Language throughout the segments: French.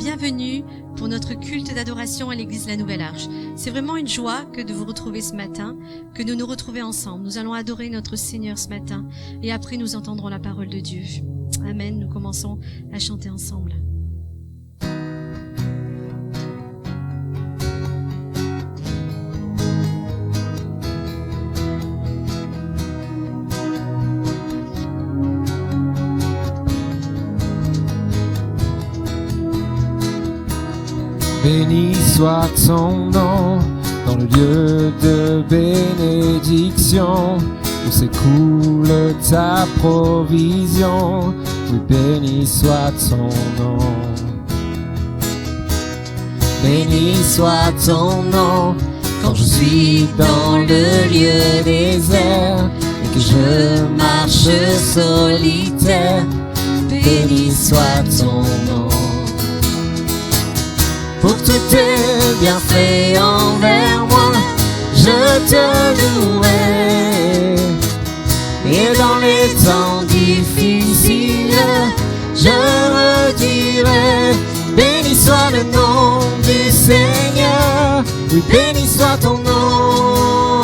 bienvenue pour notre culte d'adoration à l'église La Nouvelle Arche. C'est vraiment une joie que de vous retrouver ce matin, que de nous retrouver ensemble. Nous allons adorer notre Seigneur ce matin et après nous entendrons la parole de Dieu. Amen. Nous commençons à chanter ensemble. Béni soit ton nom dans le lieu de bénédiction où s'écoule ta provision. Oui, béni soit ton nom. Béni soit ton nom quand je suis dans le lieu désert et que je marche solitaire. Béni soit ton nom. Pour tous tes bienfaits envers moi, je te louerai. Et dans les temps difficiles, je redirai. Béni soit le nom du Seigneur. Oui, béni soit ton nom.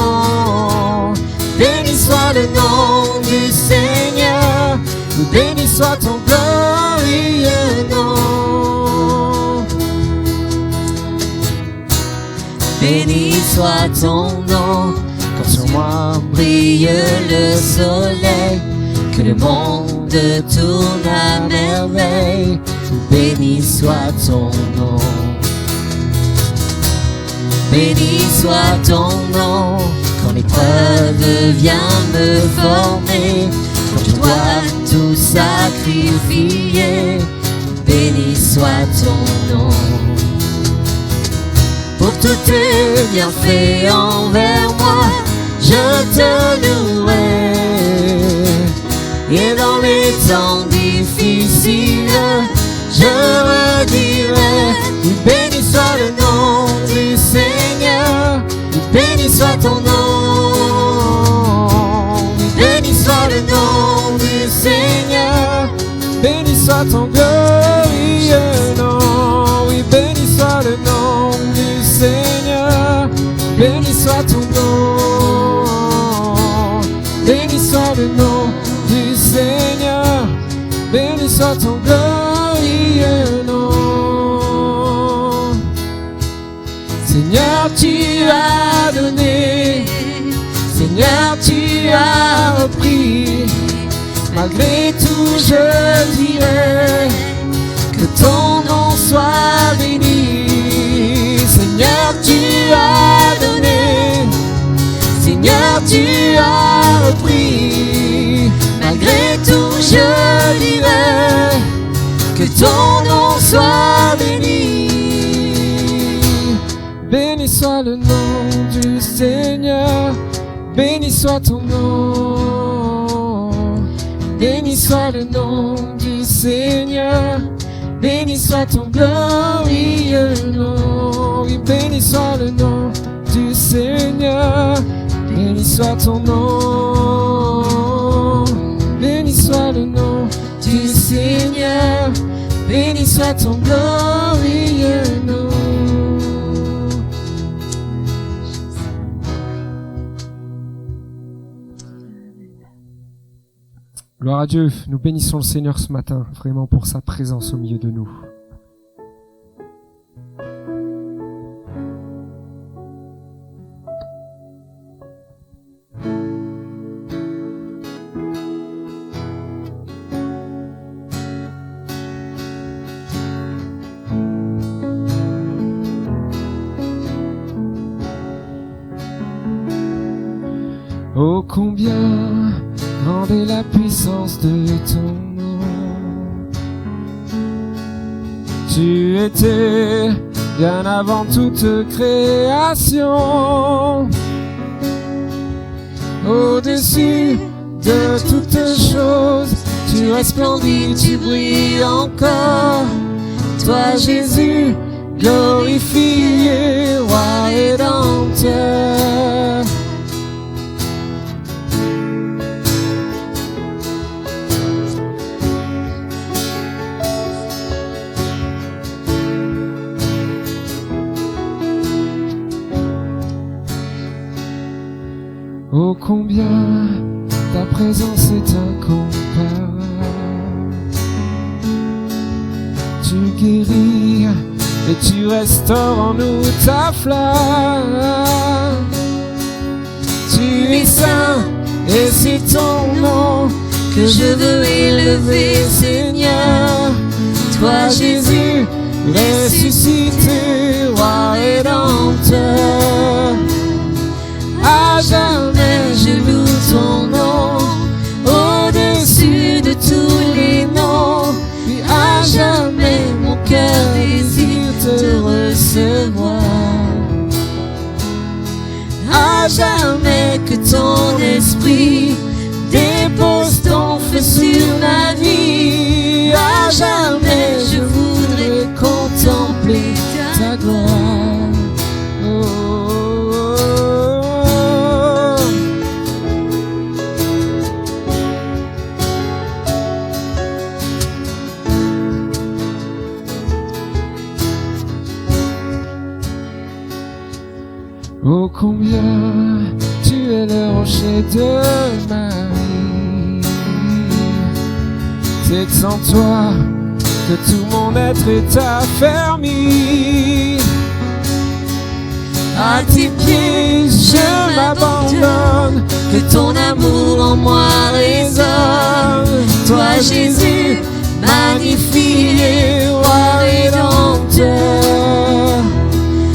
Béni soit le nom du Seigneur. Oui, béni soit ton glorieux nom. Béni soit ton nom, quand sur moi brille le soleil, que le monde tourne à merveille. Béni soit ton nom. Béni soit ton nom, quand l'épreuve vient me former, quand je dois tout sacrifier. Béni soit ton nom. Pour tous tes bienfaits envers moi, je te louerai. Et dans les temps difficiles, je redirai. Oui, béni soit le nom du Seigneur. Oui, béni soit ton nom. Oui, béni soit le nom du Seigneur. Béni soit ton glorieux nom. Oui, béni soit le nom du Seigneur. Béni soit ton nom. Béni soit le nom du Seigneur. Béni soit ton glorieux nom. Seigneur, tu as donné. Seigneur, tu as repris. Malgré tout, je dirai que ton nom soit béni. Seigneur, tu as donné. Seigneur, tu as repris. Malgré tout, je dirai que ton nom soit béni. Béni soit le nom du Seigneur. Béni soit ton nom. Béni soit le nom du Seigneur. Béni soit ton glorieux nom. Oui, béni soit le nom du Seigneur. Béni soit ton nom. Béni soit le nom du Seigneur. Béni soit ton glorieux nom. Gloire à Dieu, nous bénissons le Seigneur ce matin, vraiment pour sa présence au milieu de nous. Oh, combien grande est la puissance de ton nom. Tu étais bien avant toute création, au-dessus de toutes choses. Tu resplendis, tu brilles encore. Toi, Jésus, glorifié, roi rédempteur. Oh combien ta présence est incomparable. Tu guéris et tu restaures en nous ta flamme. Tu es saint et c'est ton nom que je veux élever, Seigneur. Toi Jésus, ressuscité, roi rédempteur. À jamais je loue ton nom, au-dessus de tous les noms. Puis à jamais mon cœur désire te recevoir. À jamais que ton esprit dépose ton feu sur ma vie. À jamais je voudrais contempler ta gloire. Oh, oh, oh. Oh combien tu es le rocher de ma vie. C'est en toi que tout mon être est affermi. À tes pieds je m'abandonne, que ton amour en moi résonne. Toi Jésus, magnifié, roi rédempteur.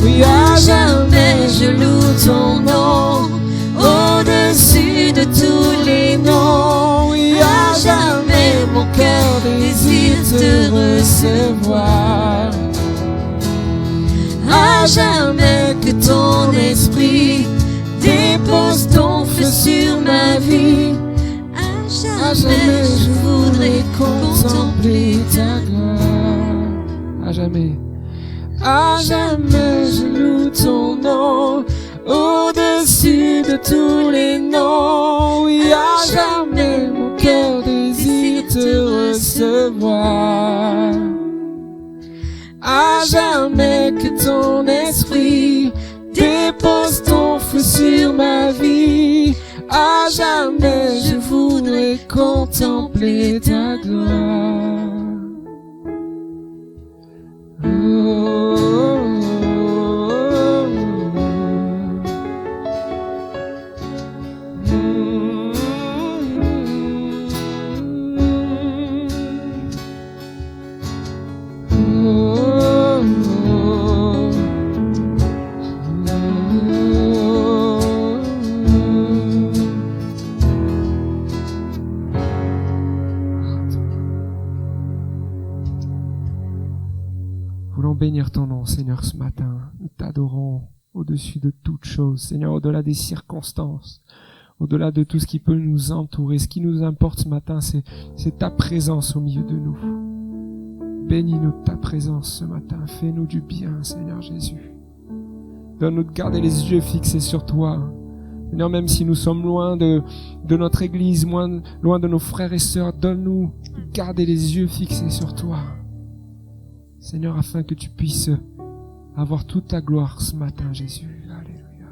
Oui, à jamais je loue ton nom, au-dessus de tous les noms. Oui, à jamais mon cœur désire te recevoir. À jamais que ton esprit dépose ton feu sur ma vie. À jamais je voudrais contempler ta gloire. À jamais. À jamais je loue ton nom, au-dessus de tous les noms. Oui, à jamais mon cœur désire te recevoir. À jamais que ton esprit dépose ton feu sur ma vie. À jamais je voudrais contempler ta gloire. Oh, voulons bénir ton nom, Seigneur, ce matin. Nous t'adorons au-dessus de toute chose, Seigneur, au-delà des circonstances, au-delà de tout ce qui peut nous entourer. Ce qui nous importe ce matin, c'est ta présence au milieu de nous. Bénis-nous de ta présence ce matin. Fais-nous du bien, Seigneur Jésus. Donne-nous de garder les yeux fixés sur toi. Seigneur, même si nous sommes loin de notre église, loin de nos frères et sœurs, donne-nous de garder les yeux fixés sur toi. Seigneur, afin que tu puisses avoir toute ta gloire ce matin, Jésus. Alléluia.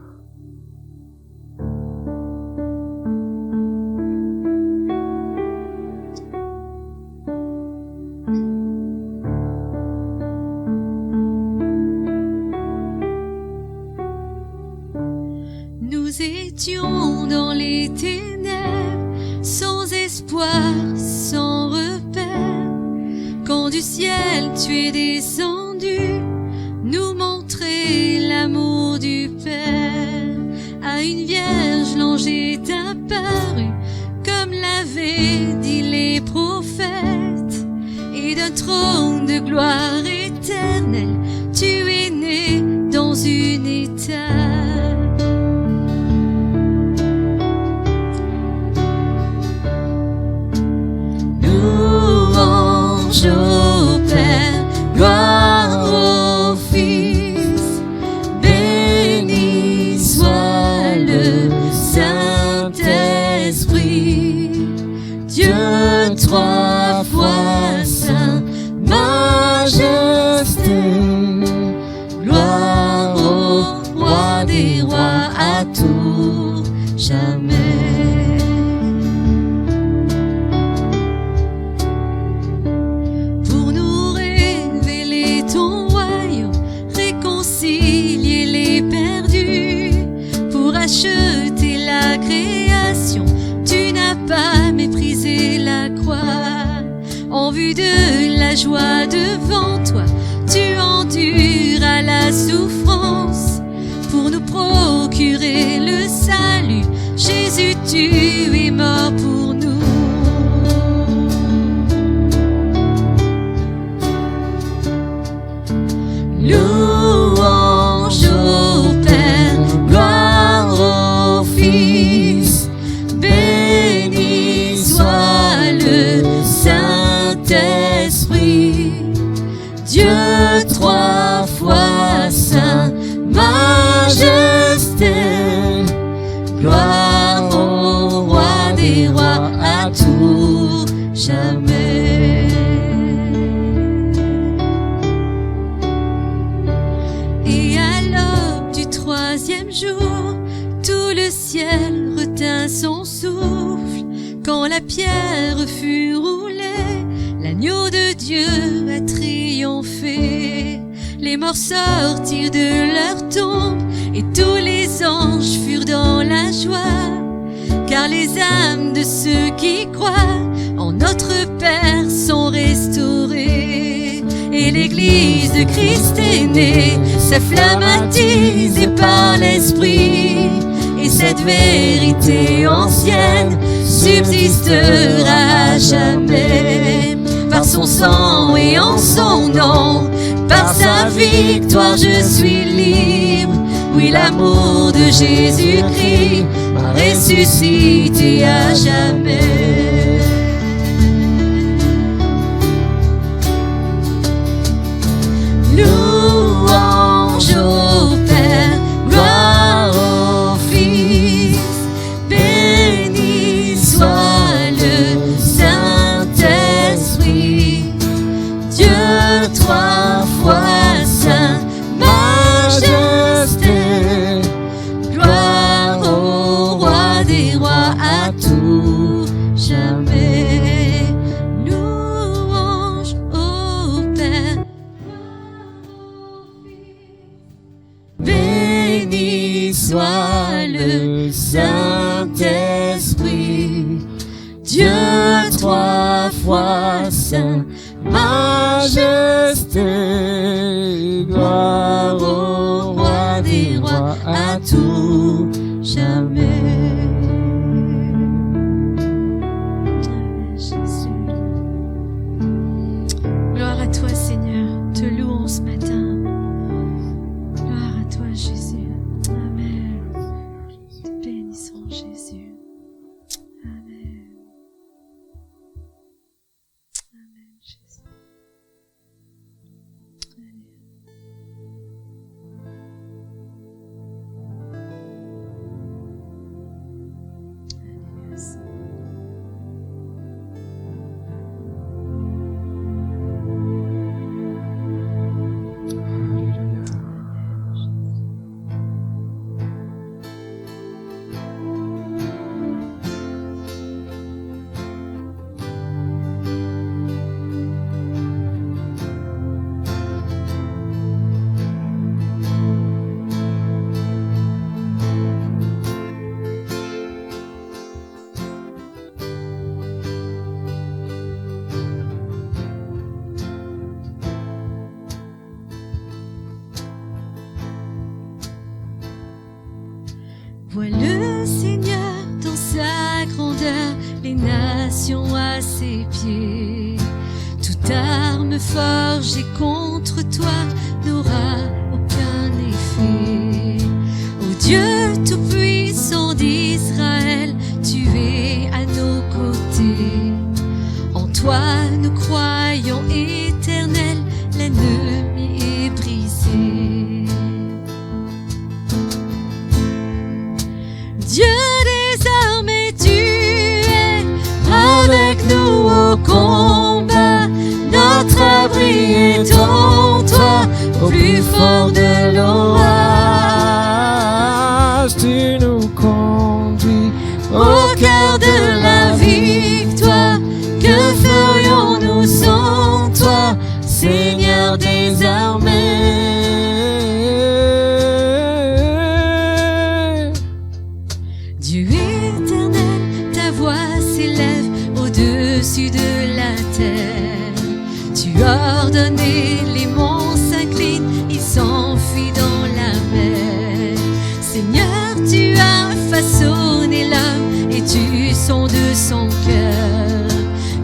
Nous étions dans les ténèbres, sans espoir, sans repère. Quand du ciel tu es descendu, nous montrer l'amour du Père. À une vierge l'ange est apparu, comme l'avaient dit les prophètes. Et d'un trône de gloire éternelle, tu es né dans une étape. Louange au Père, gloire au Fils, béni soit le Saint-Esprit, Dieu trois fois saint, majesté, gloire au roi des rois à tout jamais. plus de la joie devant toi. Tu enduras la souffrance pour nous procurer le salut. Jésus, tu es mort pour nous. Louange au Père, gloire au Fils, béni soit le Saint-Esprit, Dieu trois fois saint, majesté, gloire au roi des rois à tout jamais. Et à l'aube du troisième jour, tout le ciel retint son souffle. Quand la pierre fut roulée, l'agneau de Dieu a triomphé. Les morts sortirent de leur tombe et tous les anges furent dans la joie. Car les âmes de ceux qui croient en notre Père sont restaurées. Et l'Église de Christ est née, sa flamme attisée par l'Esprit. Et cette vérité ancienne subsistera à jamais. Par son sang et en son nom, par sa victoire je suis libre. Oui, l'amour de Jésus-Christ m'a ressuscité à jamais. Louange au Père, gloire au Fils, béni soit le Saint-Esprit, Dieu trois fois saint, majesté, gloire au roi des rois à tout jamais. Louange au Père, béni soit le Saint-Esprit, Dieu trois fois saint, majesté, gloire au roi des rois à tout jamais. Jésus. Gloire à toi, Seigneur, te louons ce matin. Gloire à toi, Jésus. Amen. Te bénissons, Jésus. Amen. Amen, Jésus. Vois le Seigneur dans sa grandeur, les nations à ses pieds. Toute arme forgée contre toi n'aura aucun effet. Ô Dieu tout-puissant d'Israël, tu es à nos côtés. En toi nous croyons éternel, l'ennemi est brisé. Dieu des armées, tu es avec nous au combat. Notre abri est en toi, au plus fort de l'orage. Tu nous conduis Au cœur de la victoire, que ferions-nous sans toi, Seigneur des armées? Dieu éternel, ta voix s'élève au-dessus de la terre. les monts s'inclinent, ils s'enfuient dans la mer. Seigneur, tu as façonné l'homme et tu sondes son cœur.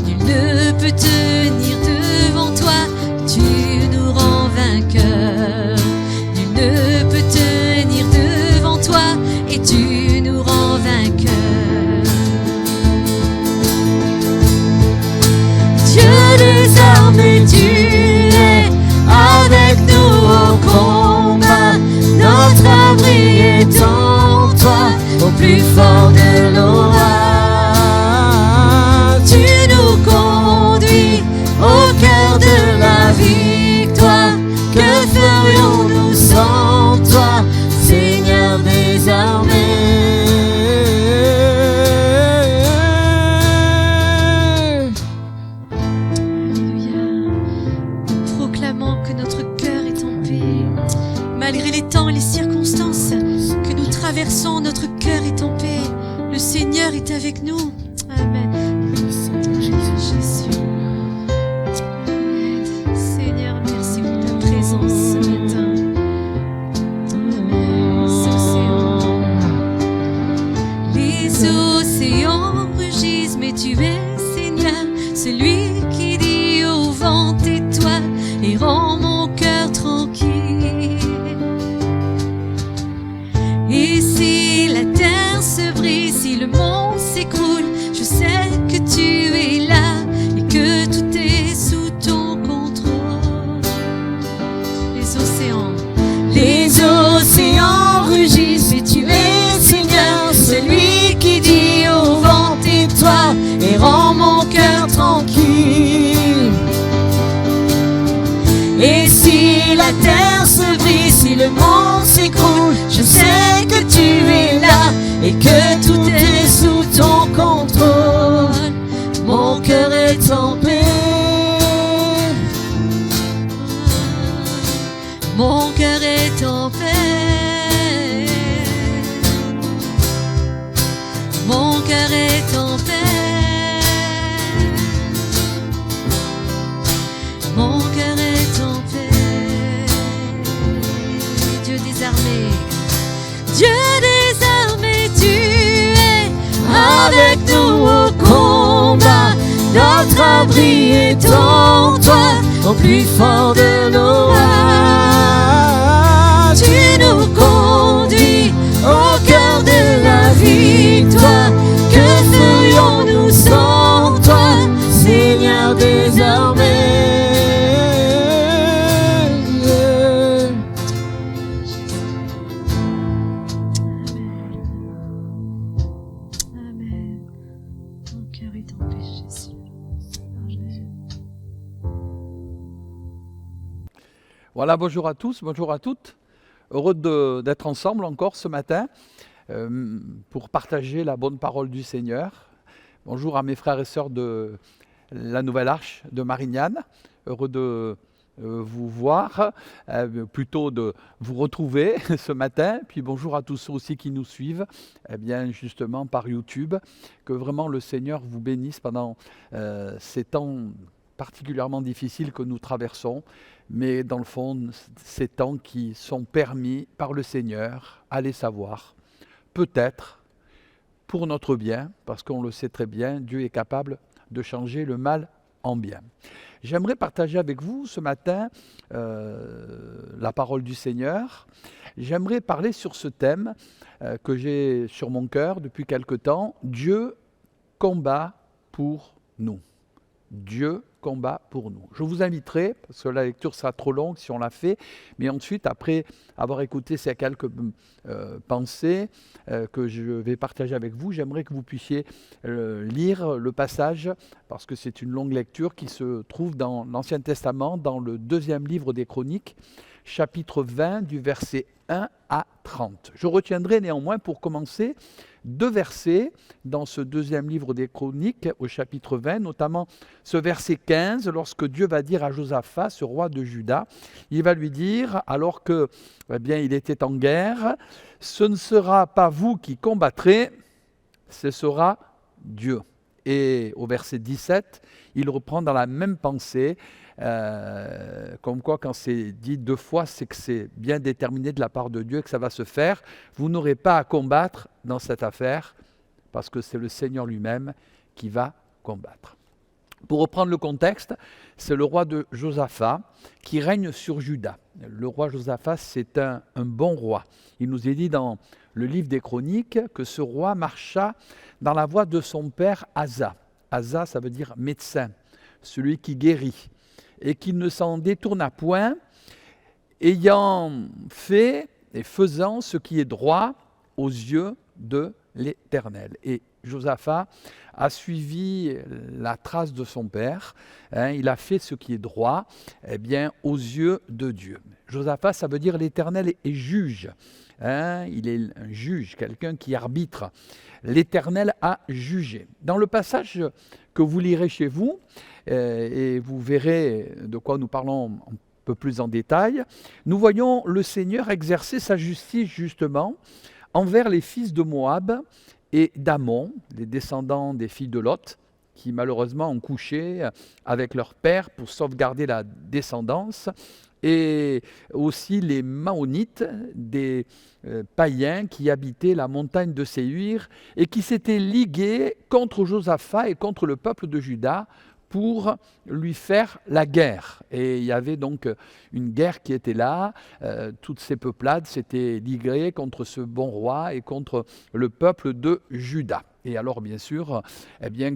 Nul ne peut tenir devant toi, tu nous rends vainqueurs. Nul ne peut tenir devant toi et tu nous rends vainqueurs. Dieu des armées, tu es avec nous au combat. Notre abri est en toi, au plus fort de l'orage. Tu nous conduis au cœur de la victoire. Que ferions-nous sans toi, Seigneur des armées? Alléluia. Nous proclamons que notre cœur est en paix. Malgré les temps et les circonstances que nous traversons, notre cœur est en paix. Le Seigneur est avec nous. Amen. Jésus. Seigneur, merci pour ta présence ce matin. Amen. Les océans rugissent, mais tu es Seigneur, celui qui dit au vent tais-toi et rend mon cœur tranquille. Et si la terre se brise, si le monde s'écroule, je sais que tu es là et que tout est sous ton contrôle. Les océans rugissent, mais tu es Seigneur, celui qui dit au vent tais-toi et rend mon cœur tranquille. Et si la terre se brise, si le monde s'écroule, je sais que tu es là et que tout est sous ton contrôle. Mon cœur est en paix. Mon cœur est en paix. Mon cœur est en paix. Mon cœur est en paix. Dieu des armées, Dieu des armées, tu es avec nous au combat. Notre abri est en toi, au plus fort de l'orage. Tu nous conduis au cœur de la victoire. Que ferions-nous sans toi, Seigneur des armées? Amen. Mon cœur est en paix, Jésus. Voilà, bonjour à tous, bonjour à toutes. Heureux d'être ensemble encore ce matin pour partager la bonne parole du Seigneur. Bonjour à mes frères et sœurs de la Nouvelle Arche de Marignane. Heureux de vous voir, plutôt de vous retrouver ce matin. Puis bonjour à tous ceux aussi qui nous suivent, bien justement par YouTube. Que vraiment le Seigneur vous bénisse pendant ces temps particulièrement difficiles que nous traversons. Mais dans le fond, ces temps qui sont permis par le Seigneur, allez savoir, peut-être pour notre bien, parce qu'on le sait très bien, Dieu est capable de changer le mal en bien. J'aimerais partager avec vous ce matin la parole du Seigneur. J'aimerais parler sur ce thème que j'ai sur mon cœur depuis quelque temps, Dieu combat pour nous. Dieu combat pour nous. Je vous inviterai, parce que la lecture sera trop longue si on la fait, mais ensuite, après avoir écouté ces quelques pensées que je vais partager avec vous, j'aimerais que vous puissiez lire le passage, parce que c'est une longue lecture qui se trouve dans l'Ancien Testament, dans le 2e livre des Chroniques, chapitre 20, du verset 1 à 30. Je retiendrai néanmoins, pour commencer, 2 versets dans ce 2e livre des Chroniques, au chapitre 20, notamment ce verset 15, lorsque Dieu va dire à Josaphat, ce roi de Juda, il va lui dire, alors que, il était en guerre, « Ce ne sera pas vous qui combattrez, ce sera Dieu. » Et au verset 17, il reprend dans la même pensée, Comme quoi, quand c'est dit 2 fois, c'est que c'est bien déterminé de la part de Dieu que ça va se faire. Vous n'aurez pas à combattre dans cette affaire, parce que c'est le Seigneur lui-même qui va combattre. Pour reprendre le contexte, c'est le roi de Josaphat qui règne sur Juda. Le roi Josaphat, c'est un bon roi. Il nous est dit dans le livre des Chroniques que ce roi marcha dans la voie de son père Asa. Asa, ça veut dire médecin, celui qui guérit, et qui ne s'en détourna point, ayant fait et faisant ce qui est droit aux yeux de l'Éternel. Et Josaphat a suivi la trace de son père, il a fait ce qui est droit aux yeux de Dieu. Josaphat, ça veut dire l'Éternel est juge, il est un juge, quelqu'un qui arbitre. L'Éternel a jugé. Dans le passage que vous lirez chez vous, et vous verrez de quoi nous parlons un peu plus en détail, nous voyons le Seigneur exercer sa justice justement envers les fils de Moab et d'Ammon, les descendants des filles de Lot, qui malheureusement ont couché avec leur père pour sauvegarder la descendance, et aussi les Maonites, des païens qui habitaient la montagne de Séhir et qui s'étaient ligués contre Josaphat et contre le peuple de Juda pour lui faire la guerre. Et il y avait donc une guerre qui était là, toutes ces peuplades s'étaient liguées contre ce bon roi et contre le peuple de Juda. Et alors, bien sûr,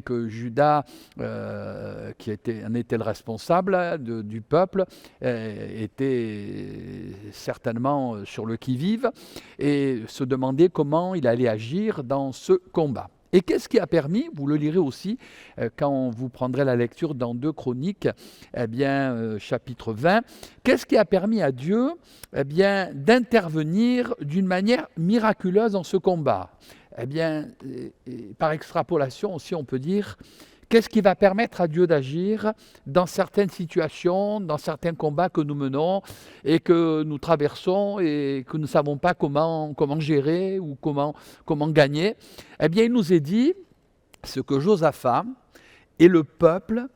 que Juda, qui en était le responsable du peuple, était certainement sur le qui-vive et se demandait comment il allait agir dans ce combat. Et qu'est-ce qui a permis, vous le lirez aussi quand vous prendrez la lecture dans 2 Chroniques, chapitre 20, qu'est-ce qui a permis à Dieu d'intervenir d'une manière miraculeuse dans ce combat ? Par extrapolation aussi, on peut dire, qu'est-ce qui va permettre à Dieu d'agir dans certaines situations, dans certains combats que nous menons et que nous traversons et que nous ne savons pas comment gérer ou comment gagner ? Il nous est dit ce que Josaphat et le peuple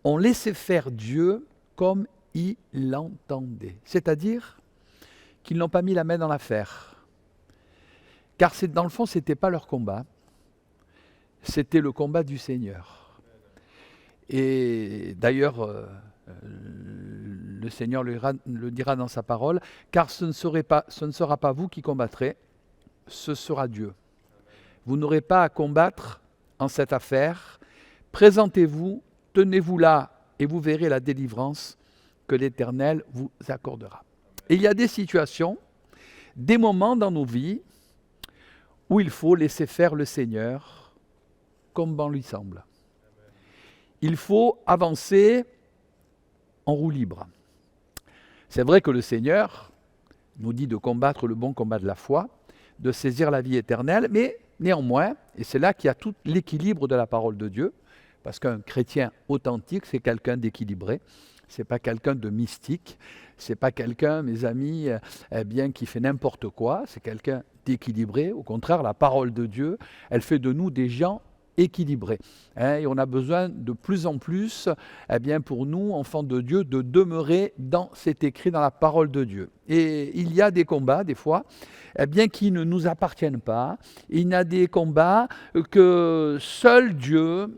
ont laissé faire Dieu comme il l'entendait. C'est-à-dire qu'ils n'ont pas mis la main dans l'affaire. Car dans le fond, ce n'était pas leur combat, c'était le combat du Seigneur. Et d'ailleurs, le Seigneur le dira dans sa parole, car ce ne sera pas vous qui combattrez, ce sera Dieu. Vous n'aurez pas à combattre en cette affaire. Présentez-vous, tenez-vous là, et vous verrez la délivrance que l'Éternel vous accordera. Et il y a des situations, des moments dans nos vies, où il faut laisser faire le Seigneur comme bon lui semble. Il faut avancer en roue libre. C'est vrai que le Seigneur nous dit de combattre le bon combat de la foi, de saisir la vie éternelle, mais néanmoins, et c'est là qu'il y a tout l'équilibre de la parole de Dieu, parce qu'un chrétien authentique, c'est quelqu'un d'équilibré, c'est pas quelqu'un de mystique, c'est pas quelqu'un, mes amis, qui fait n'importe quoi, c'est quelqu'un d'équilibré. Au contraire, la parole de Dieu, elle fait de nous des gens équilibrés. Et on a besoin de plus en plus, pour nous, enfants de Dieu, de demeurer dans cet écrit, dans la parole de Dieu. Et il y a des combats, des fois, qui ne nous appartiennent pas. Il y a des combats que seul Dieu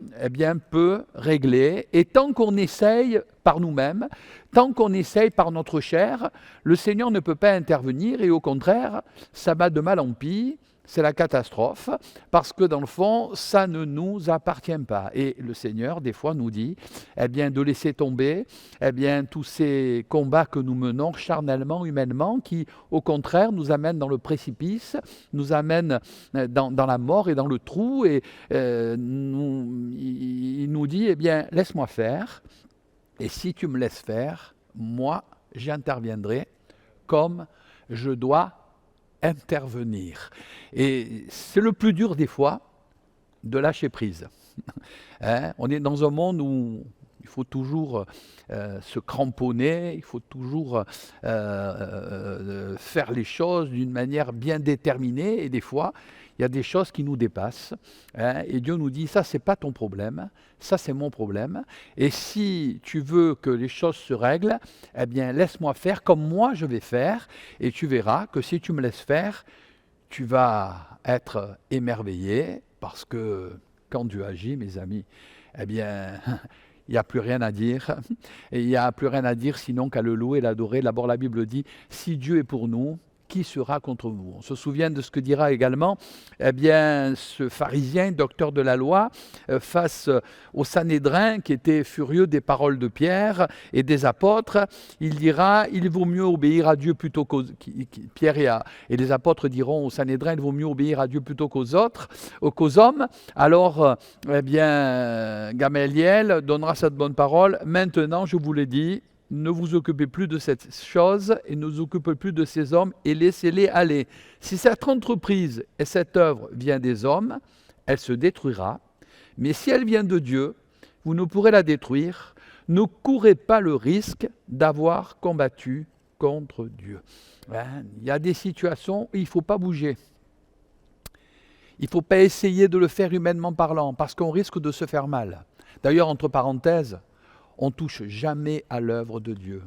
peut régler. Et tant qu'on essaye par nous-mêmes, tant qu'on essaye par notre chair, le Seigneur ne peut pas intervenir. Et au contraire, ça va de mal en pis. C'est la catastrophe, parce que dans le fond, ça ne nous appartient pas. Et le Seigneur, des fois, nous dit de laisser tomber tous ces combats que nous menons charnellement, humainement, qui, au contraire, nous amènent dans le précipice, nous amènent dans la mort et dans le trou. Et il nous dit, laisse-moi faire, et si tu me laisses faire, moi, j'interviendrai comme je dois intervenir. Et c'est le plus dur des fois de lâcher prise. On est dans un monde où Il faut toujours se cramponner, il faut toujours faire les choses d'une manière bien déterminée. Et des fois, il y a des choses qui nous dépassent. Et Dieu nous dit, ça, c'est pas ton problème, ça, c'est mon problème. Et si tu veux que les choses se règlent, eh bien, laisse-moi faire comme moi je vais faire. Et tu verras que si tu me laisses faire, tu vas être émerveillé parce que quand Dieu agit, mes amis, eh bien, il n'y a plus rien à dire. Et il n'y a plus rien à dire sinon qu'à le louer et l'adorer. D'abord, la Bible dit, si Dieu est pour nous, qui sera contre vous? On se souvient de ce que dira également ce pharisien, docteur de la loi, face au Sanhédrin qui était furieux des paroles de Pierre et des apôtres. Il dira, il vaut mieux obéir à Dieu plutôt qu'aux... Pierre et les apôtres diront au Sanhédrin, il vaut mieux obéir à Dieu plutôt qu'aux autres, qu'aux hommes. Alors, Gamaliel donnera cette bonne parole. Maintenant, je vous l'ai dit, ne vous occupez plus de cette chose et ne vous occupez plus de ces hommes et laissez-les aller. Si cette entreprise et cette œuvre vient des hommes, elle se détruira. Mais si elle vient de Dieu, vous ne pourrez la détruire. Ne courez pas le risque d'avoir combattu contre Dieu. Il y a des situations où il ne faut pas bouger. Il ne faut pas essayer de le faire humainement parlant parce qu'on risque de se faire mal. D'ailleurs, entre parenthèses, on ne touche jamais à l'œuvre de Dieu.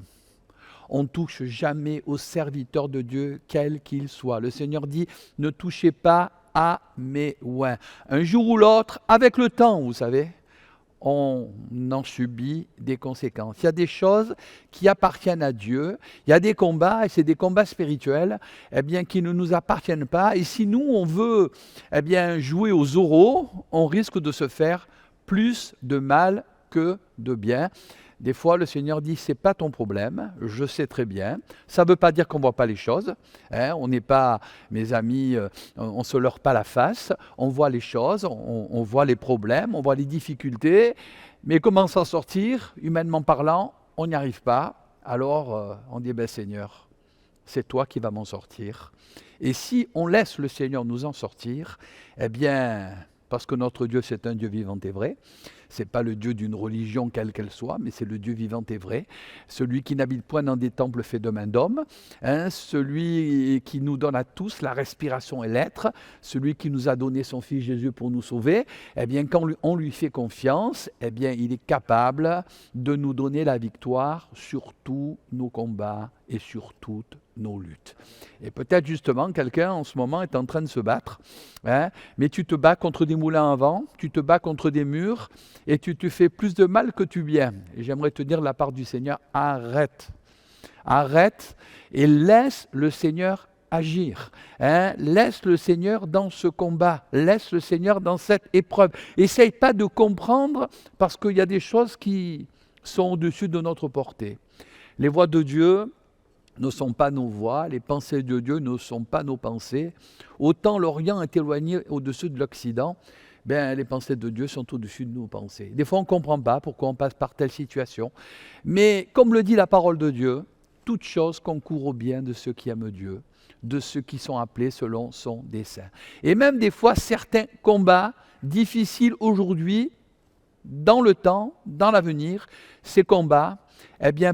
On ne touche jamais au serviteur de Dieu, quel qu'il soit. Le Seigneur dit, ne touchez pas à mes oins. Un jour ou l'autre, avec le temps, vous savez, on en subit des conséquences. Il y a des choses qui appartiennent à Dieu. Il y a des combats, et c'est des combats spirituels, qui ne nous appartiennent pas. Et si nous, on veut jouer aux oraux, on risque de se faire plus de mal que de bien. Des fois, le Seigneur dit, c'est pas ton problème, je sais très bien. Ça ne veut pas dire qu'on ne voit pas les choses. On n'est pas, mes amis, on ne se leurre pas la face. On voit les choses, on voit les problèmes, on voit les difficultés. Mais comment s'en sortir, humainement parlant, on n'y arrive pas. Alors, on dit, Seigneur, c'est toi qui vas m'en sortir. Et si on laisse le Seigneur nous en sortir, parce que notre Dieu, c'est un Dieu vivant et vrai. Ce n'est pas le Dieu d'une religion quelle qu'elle soit, mais c'est le Dieu vivant et vrai. Celui qui n'habite point dans des temples faits de main d'homme. Celui qui nous donne à tous la respiration et l'être. Celui qui nous a donné son Fils Jésus pour nous sauver. Quand on lui fait confiance, il est capable de nous donner la victoire sur tous nos combats et sur toutes nos luttes. Et peut-être justement, quelqu'un en ce moment est en train de se battre, mais tu te bats contre des moulins à vent, tu te bats contre des murs, et tu te fais plus de mal que du bien. Et j'aimerais te dire de la part du Seigneur, arrête. Arrête et laisse le Seigneur agir. Laisse le Seigneur dans ce combat. Laisse le Seigneur dans cette épreuve. Essaye pas de comprendre parce qu'il y a des choses qui sont au-dessus de notre portée. Les voies de Dieu ne sont pas nos voies, les pensées de Dieu ne sont pas nos pensées. Autant l'Orient est éloigné au-dessus de l'Occident, les pensées de Dieu sont au-dessus de nos pensées. Des fois, on ne comprend pas pourquoi on passe par telle situation. Mais comme le dit la parole de Dieu, toute chose concourt au bien de ceux qui aiment Dieu, de ceux qui sont appelés selon son dessein. Et même des fois, certains combats difficiles aujourd'hui, dans le temps, dans l'avenir, ces combats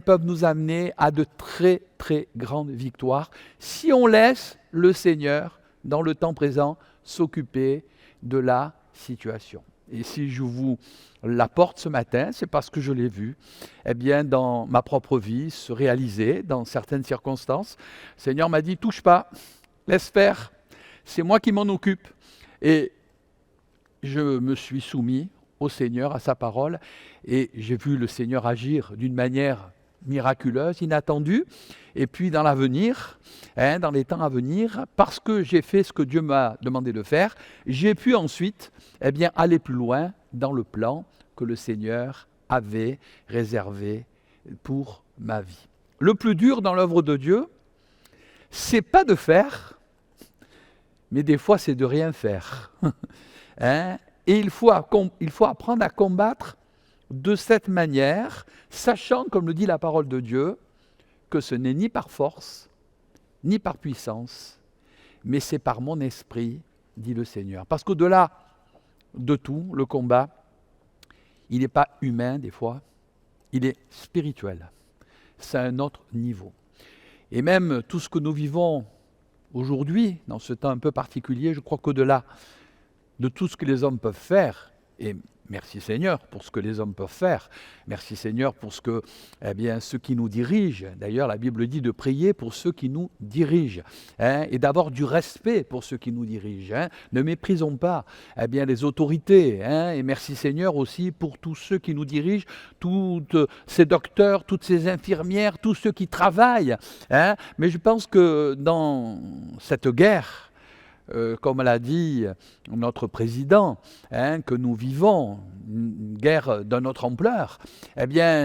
peuvent nous amener à de très, très grandes victoires si on laisse le Seigneur, dans le temps présent, s'occuper de la situation. Et si je vous l'apporte ce matin, c'est parce que je l'ai vu dans ma propre vie se réaliser dans certaines circonstances. Le Seigneur m'a dit, touche pas, laisse faire, c'est moi qui m'en occupe. Et je me suis soumis au Seigneur, à sa parole, et j'ai vu le Seigneur agir d'une manière miraculeuse, inattendue, et puis dans l'avenir, dans les temps à venir, parce que j'ai fait ce que Dieu m'a demandé de faire, j'ai pu ensuite aller plus loin dans le plan que le Seigneur avait réservé pour ma vie. Le plus dur dans l'œuvre de Dieu, c'est pas de faire, mais des fois c'est de rien faire. Et il faut apprendre à combattre de cette manière, sachant, comme le dit la parole de Dieu, que ce n'est ni par force, ni par puissance, mais c'est par mon esprit, dit le Seigneur. Parce qu'au-delà de tout, le combat, il n'est pas humain des fois, il est spirituel. C'est un autre niveau. Et même tout ce que nous vivons aujourd'hui, dans ce temps un peu particulier, je crois qu'au-delà de tout ce que les hommes peuvent faire, et merci Seigneur pour ce que les hommes peuvent faire, merci Seigneur pour ce que, ceux qui nous dirigent, d'ailleurs la Bible dit de prier pour ceux qui nous dirigent, et d'avoir du respect pour ceux qui nous dirigent, ne méprisons pas les autorités, et merci Seigneur aussi pour tous ceux qui nous dirigent, tous ces docteurs, toutes ces infirmières, tous ceux qui travaillent, mais je pense que dans cette guerre, comme l'a dit notre président, que nous vivons, une guerre d'une autre ampleur,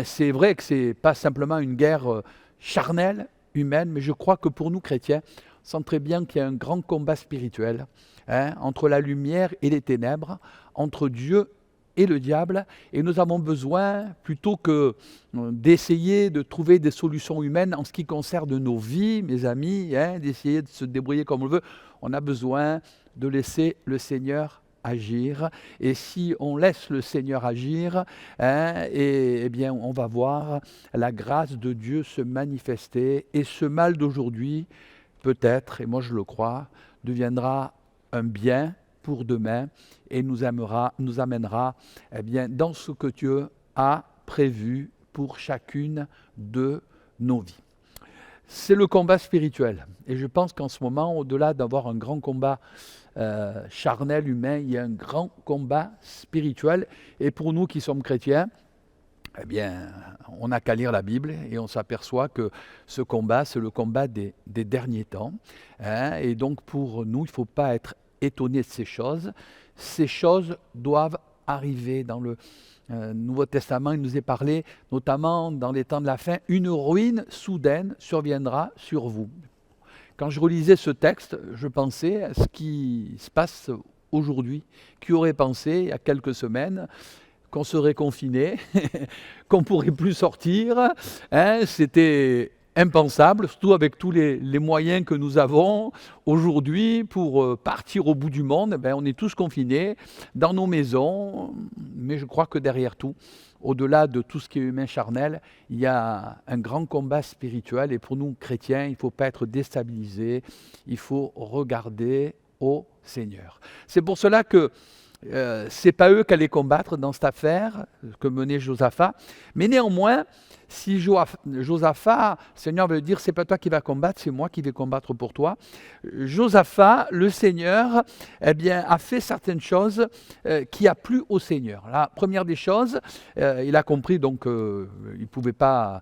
c'est vrai que ce n'est pas simplement une guerre charnelle, humaine, mais je crois que pour nous chrétiens, on sent très bien qu'il y a un grand combat spirituel entre la lumière et les ténèbres, entre Dieu et le diable, et nous avons besoin, plutôt que d'essayer de trouver des solutions humaines en ce qui concerne nos vies, mes amis, d'essayer de se débrouiller comme on le veut, on a besoin de laisser le Seigneur agir. Et si on laisse le Seigneur agir, on va voir la grâce de Dieu se manifester. Et ce mal d'aujourd'hui, peut-être, et moi je le crois, deviendra un bien pour demain et nous amènera dans ce que Dieu a prévu pour chacune de nos vies. C'est le combat spirituel. Et je pense qu'en ce moment, au-delà d'avoir un grand combat charnel, humain, il y a un grand combat spirituel. Et pour nous qui sommes chrétiens, on n'a qu'à lire la Bible et on s'aperçoit que ce combat, c'est le combat des derniers temps. Et donc pour nous, il ne faut pas être étonné de ces choses. Ces choses doivent arriver dans le Nouveau Testament. Il nous est parlé, notamment dans les temps de la fin, une ruine soudaine surviendra sur vous. Quand je relisais ce texte, je pensais à ce qui se passe aujourd'hui. Qui aurait pensé, il y a quelques semaines, qu'on serait confiné, qu'on ne pourrait plus sortir. C'était impensable, surtout avec tous les moyens que nous avons aujourd'hui pour partir au bout du monde. On est tous confinés dans nos maisons, mais je crois que derrière tout, au-delà de tout ce qui est humain charnel, il y a un grand combat spirituel. Et pour nous, chrétiens, il ne faut pas être déstabilisés, il faut regarder au Seigneur. C'est pour cela que ce n'est pas eux qui allaient combattre dans cette affaire que menait Josaphat, mais néanmoins, si Josaphat, le Seigneur veut dire, c'est pas toi qui vas combattre, c'est moi qui vais combattre pour toi. Josaphat, le Seigneur, a fait certaines choses qui a plu au Seigneur. La première des choses, il a compris donc il ne pouvait pas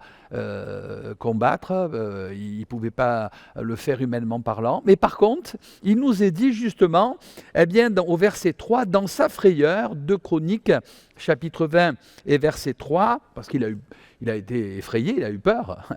combattre, il ne pouvait pas le faire humainement parlant. Mais par contre, il nous est dit justement, au verset 3, dans sa frayeur, 2 Chroniques, chapitre 20 et verset 3, parce qu'il a été effrayé, il a eu peur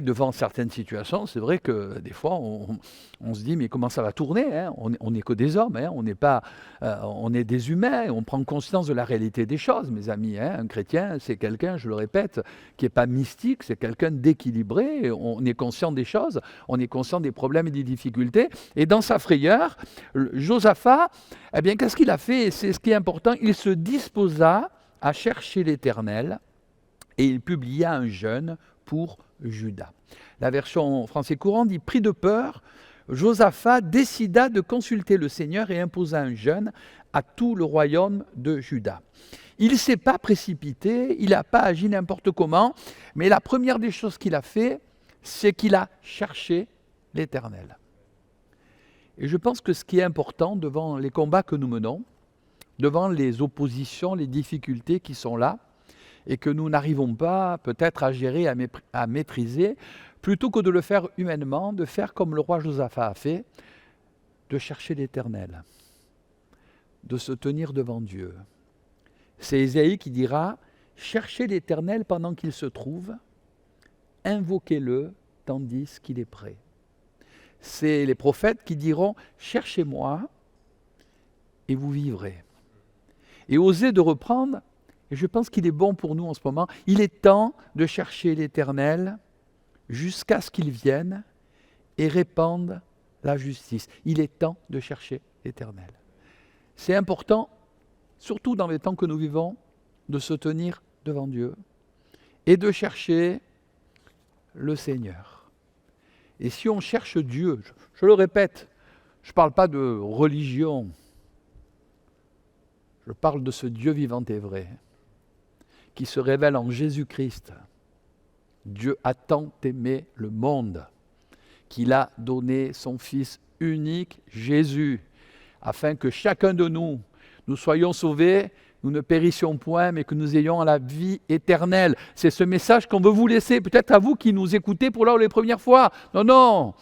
devant certaines situations. C'est vrai que des fois, on se dit, mais comment ça va tourner, on n'est que des hommes, on est des humains, on prend conscience de la réalité des choses, mes amis. Un chrétien, c'est quelqu'un, je le répète, qui n'est pas mystique, c'est quelqu'un d'équilibré, on est conscient des choses, on est conscient des problèmes et des difficultés. Et dans sa frayeur, Josaphat, qu'est-ce qu'il a fait? Et c'est ce qui est important, il se disposa à chercher l'Éternel, et il publia un jeûne pour Juda. La version français courant dit « Pris de peur, Josaphat décida de consulter le Seigneur et imposa un jeûne à tout le royaume de Juda. » Il ne s'est pas précipité, il n'a pas agi n'importe comment, mais la première des choses qu'il a fait, c'est qu'il a cherché l'Éternel. Et je pense que ce qui est important devant les combats que nous menons, devant les oppositions, les difficultés qui sont là, et que nous n'arrivons pas peut-être à gérer, à maîtriser, plutôt que de le faire humainement, de faire comme le roi Josaphat a fait, de chercher l'Éternel, de se tenir devant Dieu. C'est Ésaïe qui dira « Cherchez l'Éternel pendant qu'il se trouve, invoquez-le tandis qu'il est prêt. » C'est les prophètes qui diront « Cherchez-moi et vous vivrez. » Et osez de reprendre. Et je pense qu'il est bon pour nous en ce moment. Il est temps de chercher l'Éternel jusqu'à ce qu'il vienne et répande la justice. Il est temps de chercher l'Éternel. C'est important, surtout dans les temps que nous vivons, de se tenir devant Dieu et de chercher le Seigneur. Et si on cherche Dieu, je le répète, je ne parle pas de religion, je parle de ce Dieu vivant et vrai, qui se révèle en Jésus-Christ. Dieu a tant aimé le monde qu'il a donné son Fils unique, Jésus, afin que chacun de nous soyons sauvés, nous ne périssions point, mais que nous ayons la vie éternelle. C'est ce message qu'on veut vous laisser, peut-être à vous qui nous écoutez pour les premières fois. Non,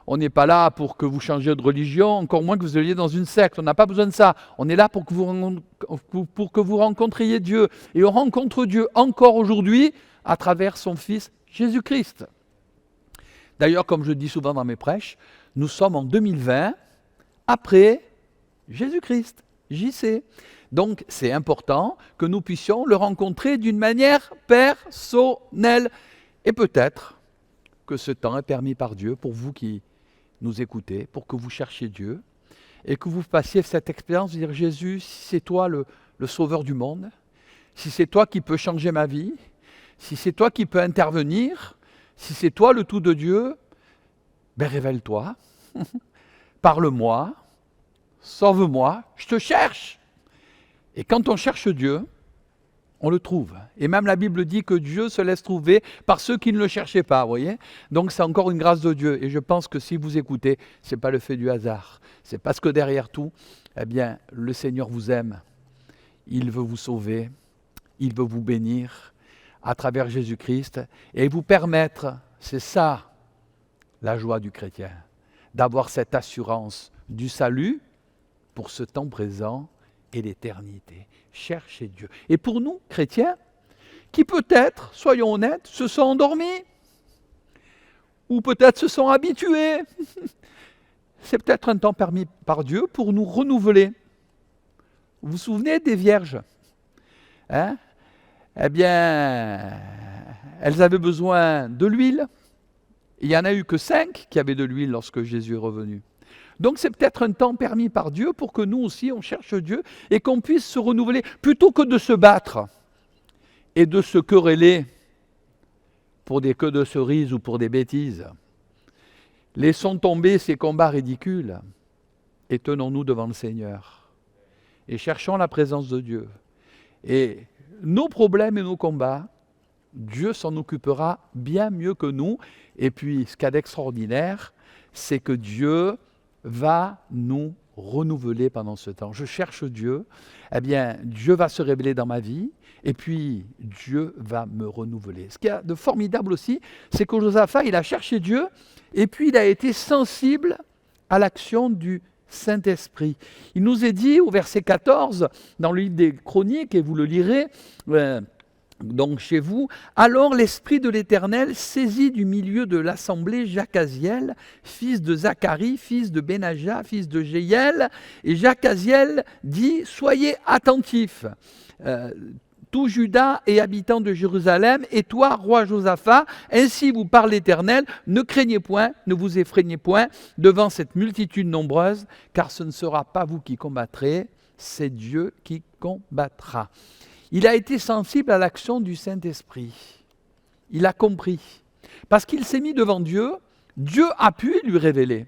on n'est pas là pour que vous changiez de religion, encore moins que vous alliez dans une secte. On n'a pas besoin de ça. On est là pour que vous rencontriez Dieu. Et on rencontre Dieu encore aujourd'hui à travers son Fils Jésus-Christ. D'ailleurs, comme je dis souvent dans mes prêches, nous sommes en 2020 après Jésus-Christ, JC. Donc, c'est important que nous puissions le rencontrer d'une manière personnelle. Et peut-être que ce temps est permis par Dieu pour vous qui nous écoutez, pour que vous cherchiez Dieu et que vous passiez cette expérience de dire Jésus, si c'est toi le sauveur du monde, si c'est toi qui peux changer ma vie, si c'est toi qui peux intervenir, si c'est toi le tout de Dieu, ben révèle-toi, parle-moi, sauve-moi, je te cherche. Et quand on cherche Dieu, on le trouve. Et même la Bible dit que Dieu se laisse trouver par ceux qui ne le cherchaient pas, vous voyez. Donc c'est encore une grâce de Dieu. Et je pense que si vous écoutez, ce n'est pas le fait du hasard. C'est parce que derrière tout, eh bien, le Seigneur vous aime. Il veut vous sauver. Il veut vous bénir à travers Jésus-Christ et vous permettre, c'est ça la joie du chrétien, d'avoir cette assurance du salut pour ce temps présent et l'éternité. Cherchez Dieu. Et pour nous, chrétiens, qui peut-être, soyons honnêtes, se sont endormis, ou peut-être se sont habitués, c'est peut-être un temps permis par Dieu pour nous renouveler. Vous vous souvenez des vierges, hein? Eh bien, elles avaient besoin de l'huile. Il n'y en a eu que 5 qui avaient de l'huile lorsque Jésus est revenu. Donc c'est peut-être un temps permis par Dieu pour que nous aussi on cherche Dieu et qu'on puisse se renouveler plutôt que de se battre et de se quereller pour des queues de cerises ou pour des bêtises. Laissons tomber ces combats ridicules et tenons-nous devant le Seigneur et cherchons la présence de Dieu. Et nos problèmes et nos combats, Dieu s'en occupera bien mieux que nous. Et puis ce qu'il y a d'extraordinaire, c'est que Dieu va nous renouveler pendant ce temps. Je cherche Dieu, eh bien Dieu va se révéler dans ma vie et puis Dieu va me renouveler. Ce qu'il y a de formidable aussi, c'est que Josaphat, il a cherché Dieu et puis il a été sensible à l'action du Saint-Esprit. Il nous est dit au verset 14, dans le livre des Chroniques, et vous le lirez, donc chez vous, alors l'Esprit de l'Éternel saisit du milieu de l'assemblée Jacaziel, fils de Zacharie, fils de Benaja, fils de Jéiel, et Jacaziel dit, soyez attentifs, tout Juda et habitants de Jérusalem, et toi, roi Josaphat, ainsi vous parle l'Éternel, ne craignez point, ne vous effrayez point devant cette multitude nombreuse, car ce ne sera pas vous qui combattrez, c'est Dieu qui combattra. Il a été sensible à l'action du Saint-Esprit. Il a compris. Parce qu'il s'est mis devant Dieu, Dieu a pu lui révéler.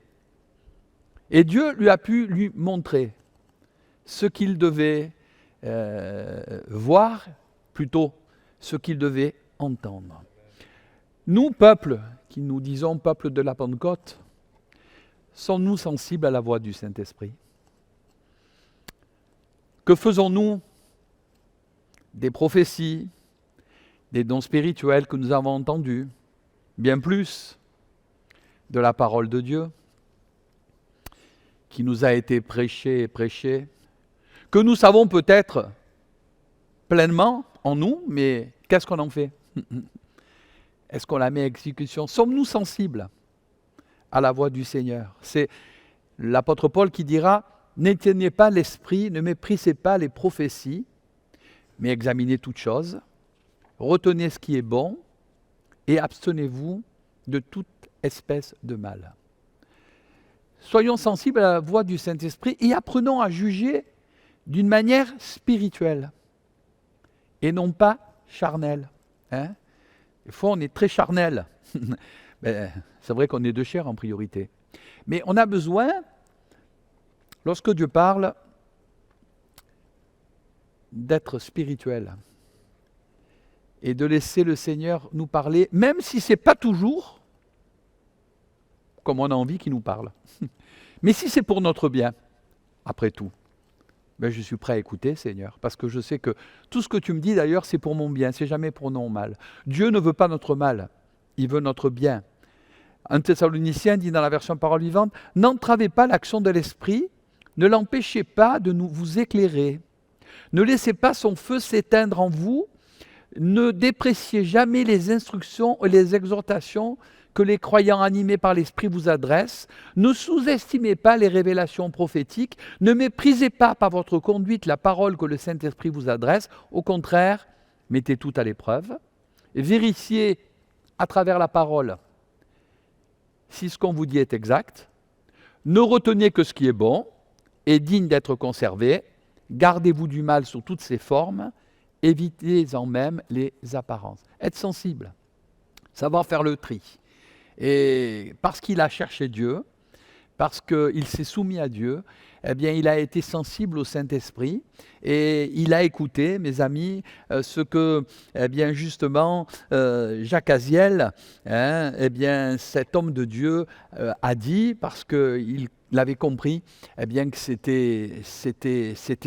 Et Dieu lui a pu lui montrer ce qu'il devait voir, plutôt ce qu'il devait entendre. Nous, peuple, qui nous disons peuple de la Pentecôte, sommes-nous sensibles à la voix du Saint-Esprit? Que faisons-nous des prophéties, des dons spirituels que nous avons entendus, bien plus de la parole de Dieu qui nous a été prêchée, que nous savons peut-être pleinement en nous, mais qu'est-ce qu'on en fait? Est-ce qu'on la met à exécution? Sommes-nous sensibles à la voix du Seigneur? C'est l'apôtre Paul qui dira, n'éteignez pas l'esprit, ne méprisez pas les prophéties, mais examinez toutes choses, retenez ce qui est bon et abstenez-vous de toute espèce de mal. Soyons sensibles à la voix du Saint-Esprit et apprenons à juger d'une manière spirituelle et non pas charnelle. Des fois, on est très charnel. C'est vrai qu'on est de chair en priorité. Mais on a besoin, lorsque Dieu parle, d'être spirituel et de laisser le Seigneur nous parler, même si ce n'est pas toujours comme on a envie qu'il nous parle. Mais si c'est pour notre bien, après tout, je suis prêt à écouter, Seigneur, parce que je sais que tout ce que tu me dis d'ailleurs, c'est pour mon bien, c'est jamais pour non mal. Dieu ne veut pas notre mal, il veut notre bien. Un Thessalonicien dit dans la version Parole vivante, « N'entravez pas l'action de l'Esprit, ne l'empêchez pas de vous éclairer. Ne laissez pas son feu s'éteindre en vous, ne dépréciez jamais les instructions et les exhortations que les croyants animés par l'Esprit vous adressent. Ne sous-estimez pas les révélations prophétiques. Ne méprisez pas par votre conduite la parole que le Saint-Esprit vous adresse. Au contraire, mettez tout à l'épreuve. Vérifiez à travers la parole si ce qu'on vous dit est exact. Ne retenez que ce qui est bon et digne d'être conservé. Gardez-vous du mal sous toutes ses formes. Évitez-en même les apparences. Être sensible, savoir faire le tri. Et parce qu'il a cherché Dieu, parce qu'il s'est soumis à Dieu, eh bien, il a été sensible au Saint-Esprit et il a écouté, mes amis, ce que, eh bien, justement, Jacques Aziel, eh bien, cet homme de Dieu, a dit, parce qu'il avait compris, eh bien, que c'était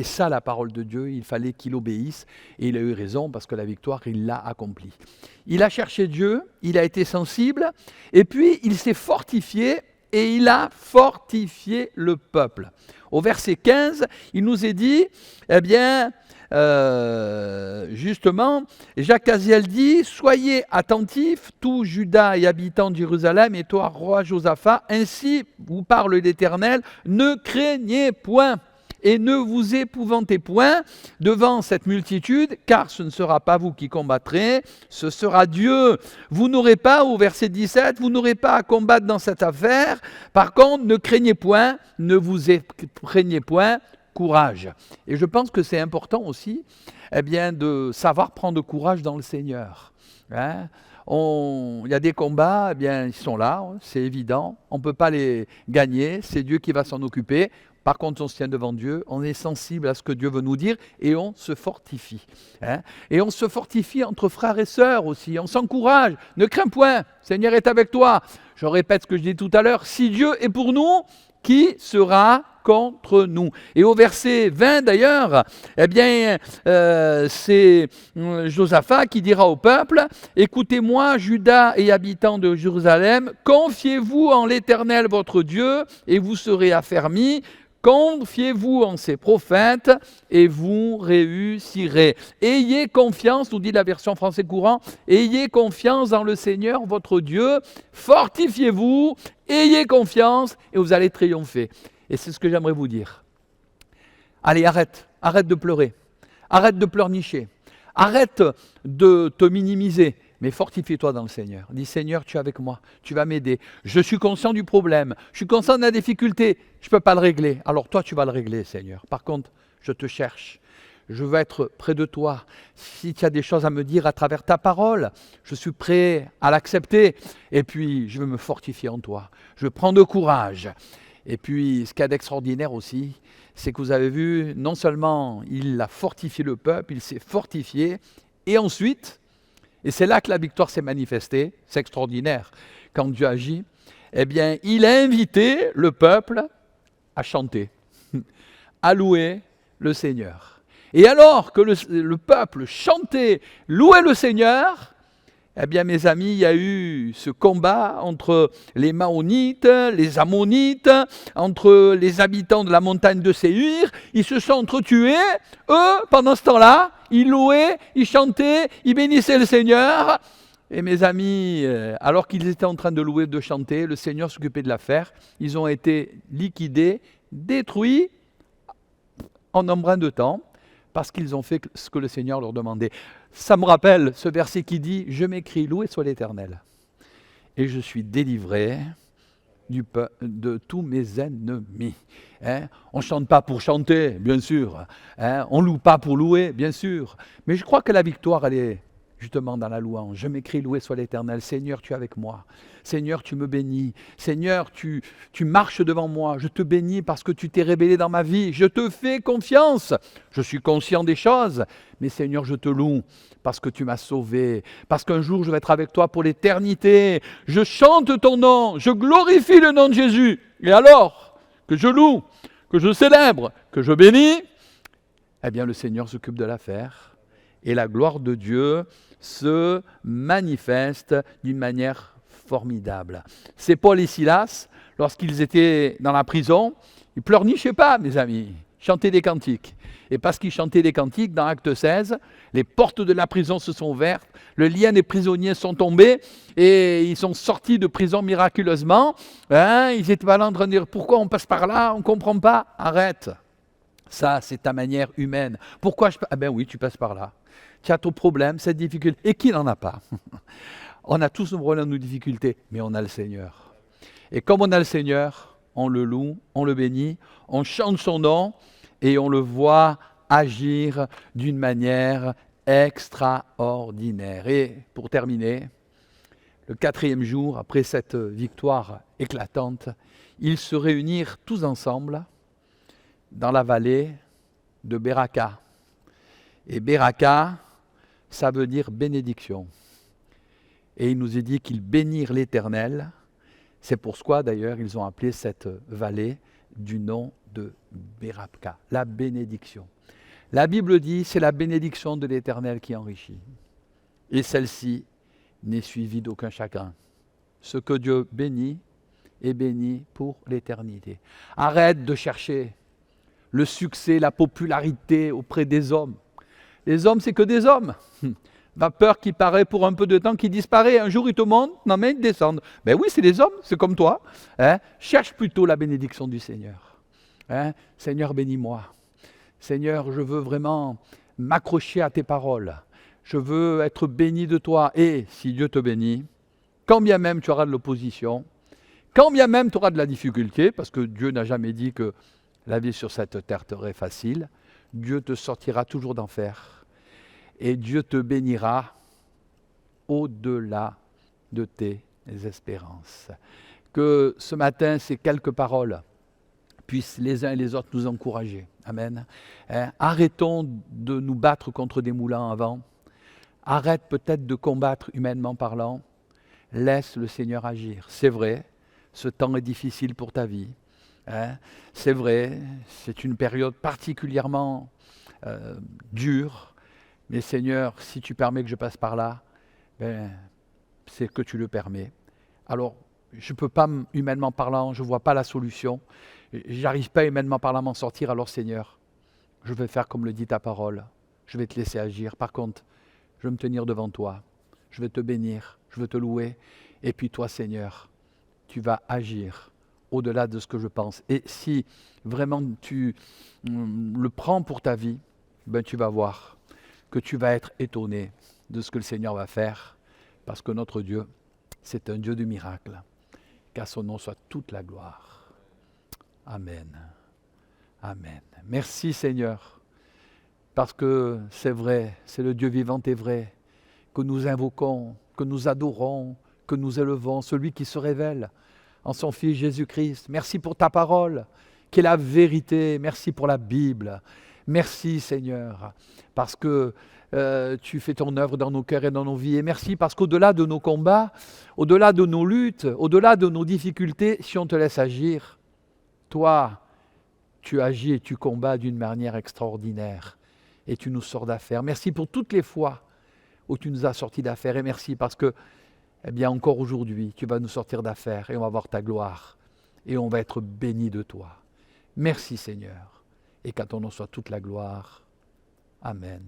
ça la parole de Dieu, il fallait qu'il obéisse, et il a eu raison, parce que la victoire, il l'a accomplie. Il a cherché Dieu, il a été sensible, et puis il s'est fortifié, et il a fortifié le peuple. Au verset 15, il nous est dit, eh bien, justement, Jacques Aziel dit, « Soyez attentifs, tous Juda et habitants de Jérusalem, et toi, roi Josaphat, ainsi vous parle l'Éternel, ne craignez point. Et ne vous épouvantez point devant cette multitude, car ce ne sera pas vous qui combattrez, ce sera Dieu. Vous n'aurez pas, au verset 17, vous n'aurez pas à combattre dans cette affaire. Par contre, ne craignez point, ne vous craignez point, courage. » Et je pense que c'est important aussi, eh bien, de savoir prendre courage dans le Seigneur. Hein? Il y a des combats, eh bien, ils sont là, c'est évident. On ne peut pas les gagner, c'est Dieu qui va s'en occuper. Par contre, on se tient devant Dieu, on est sensible à ce que Dieu veut nous dire et on se fortifie. Hein? Et on se fortifie entre frères et sœurs aussi, on s'encourage. Ne crains point, Seigneur est avec toi. Je répète ce que je dis tout à l'heure, si Dieu est pour nous, qui sera contre nous? Et au verset 20 d'ailleurs, eh bien, c'est Josaphat qui dira au peuple, « Écoutez-moi, Juda et habitants de Jérusalem, confiez-vous en l'Éternel votre Dieu et vous serez affermis. Confiez-vous en ses prophètes et vous réussirez. Ayez confiance, nous dit la version français courant, ayez confiance dans le Seigneur votre Dieu, fortifiez-vous, ayez confiance et vous allez triompher. » Et c'est ce que j'aimerais vous dire. Allez, arrête de pleurer, arrête de pleurnicher, arrête de te minimiser. Mais fortifie-toi dans le Seigneur. Dis, Seigneur, tu es avec moi, tu vas m'aider. Je suis conscient du problème, je suis conscient de la difficulté, je ne peux pas le régler. Alors toi, tu vas le régler, Seigneur. Par contre, je te cherche, je veux être près de toi. Si tu as des choses à me dire à travers ta parole, je suis prêt à l'accepter. Et puis, je veux me fortifier en toi. Je prends de courage. Et puis, ce qu'il y a d'extraordinaire aussi, c'est que vous avez vu, non seulement il a fortifié le peuple, il s'est fortifié, et ensuite... Et c'est là que la victoire s'est manifestée, c'est extraordinaire, quand Dieu agit, eh bien, il a invité le peuple à chanter, à louer le Seigneur. Et alors que le peuple chantait, louait le Seigneur, eh bien, mes amis, il y a eu ce combat entre les Maonites, les Ammonites, entre les habitants de la montagne de Séhir. Ils se sont entretués. Eux, pendant ce temps-là, ils louaient, ils chantaient, ils bénissaient le Seigneur. Et mes amis, alors qu'ils étaient en train de louer, de chanter, le Seigneur s'occupait de l'affaire. Ils ont été liquidés, détruits en un brin de temps, parce qu'ils ont fait ce que le Seigneur leur demandait. Ça me rappelle ce verset qui dit « Je m'écris, loué soit l'Éternel, et je suis délivré de tous mes ennemis. » Hein? On ne chante pas pour chanter, bien sûr. Hein? On ne loue pas pour louer, bien sûr. Mais je crois que la victoire, elle justement dans la louange. Je m'écris, loué soit l'Éternel. Seigneur, tu es avec moi. Seigneur, tu me bénis. Seigneur, tu marches devant moi. Je te bénis parce que tu t'es révélé dans ma vie. Je te fais confiance. Je suis conscient des choses. Mais Seigneur, je te loue parce que tu m'as sauvé. Parce qu'un jour, je vais être avec toi pour l'éternité. Je chante ton nom. Je glorifie le nom de Jésus. Et alors que je loue, que je célèbre, que je bénis, eh bien le Seigneur s'occupe de l'affaire. Et la gloire de Dieu se manifeste d'une manière formidable. C'est Paul et Silas, lorsqu'ils étaient dans la prison, ils pleurnichaient pas, mes amis, ils chantaient des cantiques. Et parce qu'ils chantaient des cantiques, dans Acte 16, les portes de la prison se sont ouvertes, le lien des prisonniers sont tombés, et ils sont sortis de prison miraculeusement. Ils étaient pas là en train de dire, pourquoi on passe par là, on ne comprend pas, arrête. Ça, c'est ta manière humaine. Pourquoi je... Ah ben oui, tu passes par là. Tu as ton problème, cette difficulté. Et qui n'en a pas? On a tous nos problèmes, nos difficultés, mais on a le Seigneur. Et comme on a le Seigneur, on le loue, on le bénit, on chante son nom et on le voit agir d'une manière extraordinaire. Et pour terminer, le 4e jour, après cette victoire éclatante, ils se réunirent tous ensemble dans la vallée de Beraka. Et Beraka, ça veut dire bénédiction. Et il nous est dit qu'ils bénirent l'Éternel. C'est pourquoi d'ailleurs ils ont appelé cette vallée du nom de Beraka, la bénédiction. La Bible dit c'est la bénédiction de l'Éternel qui enrichit. Et celle-ci n'est suivie d'aucun chagrin. Ce que Dieu bénit est béni pour l'éternité. Arrête de chercher le succès, la popularité auprès des hommes. Les hommes, c'est que des hommes. Vapeur qui paraît pour un peu de temps, qui disparaît. Un jour, ils te montent, non mais ils descendent. Ben oui, c'est des hommes, c'est comme toi. Cherche plutôt la bénédiction du Seigneur. Seigneur, bénis-moi. Seigneur, je veux vraiment m'accrocher à tes paroles. Je veux être béni de toi. Et si Dieu te bénit, quand bien même tu auras de l'opposition, quand bien même tu auras de la difficulté, parce que Dieu n'a jamais dit que la vie sur cette terre serait facile, Dieu te sortira toujours d'enfer. Et Dieu te bénira au-delà de tes espérances. Que ce matin, ces quelques paroles puissent les uns et les autres nous encourager. Amen. Arrêtons de nous battre contre des moulins à vent. Arrête peut-être de combattre humainement parlant. Laisse le Seigneur agir. C'est vrai, ce temps est difficile pour ta vie. C'est vrai, c'est une période particulièrement dure. Mais Seigneur, si tu permets que je passe par là, c'est que tu le permets. Alors, je ne peux pas, humainement parlant, je ne vois pas la solution. J'arrive pas, humainement parlant, à m'en sortir. Alors Seigneur, je vais faire comme le dit ta parole. Je vais te laisser agir. Par contre, je vais me tenir devant toi. Je vais te bénir, je vais te louer. Et puis toi, Seigneur, tu vas agir au-delà de ce que je pense. Et si vraiment tu le prends pour ta vie, tu vas voir que tu vas être étonné de ce que le Seigneur va faire, parce que notre Dieu, c'est un Dieu de miracles. Qu'à son nom soit toute la gloire. Amen. Amen. Merci Seigneur, parce que c'est vrai, c'est le Dieu vivant et vrai, que nous invoquons, que nous adorons, que nous élevons, celui qui se révèle en son Fils Jésus-Christ. Merci pour ta parole, qui est la vérité. Merci pour la Bible. Merci Seigneur, parce que tu fais ton œuvre dans nos cœurs et dans nos vies. Et merci parce qu'au-delà de nos combats, au-delà de nos luttes, au-delà de nos difficultés, si on te laisse agir, toi, tu agis et tu combats d'une manière extraordinaire. Et tu nous sors d'affaires. Merci pour toutes les fois où tu nous as sortis d'affaires. Et merci parce que, encore aujourd'hui, tu vas nous sortir d'affaires et on va voir ta gloire. Et on va être bénis de toi. Merci Seigneur. Et qu'à ton nom soit toute la gloire. Amen.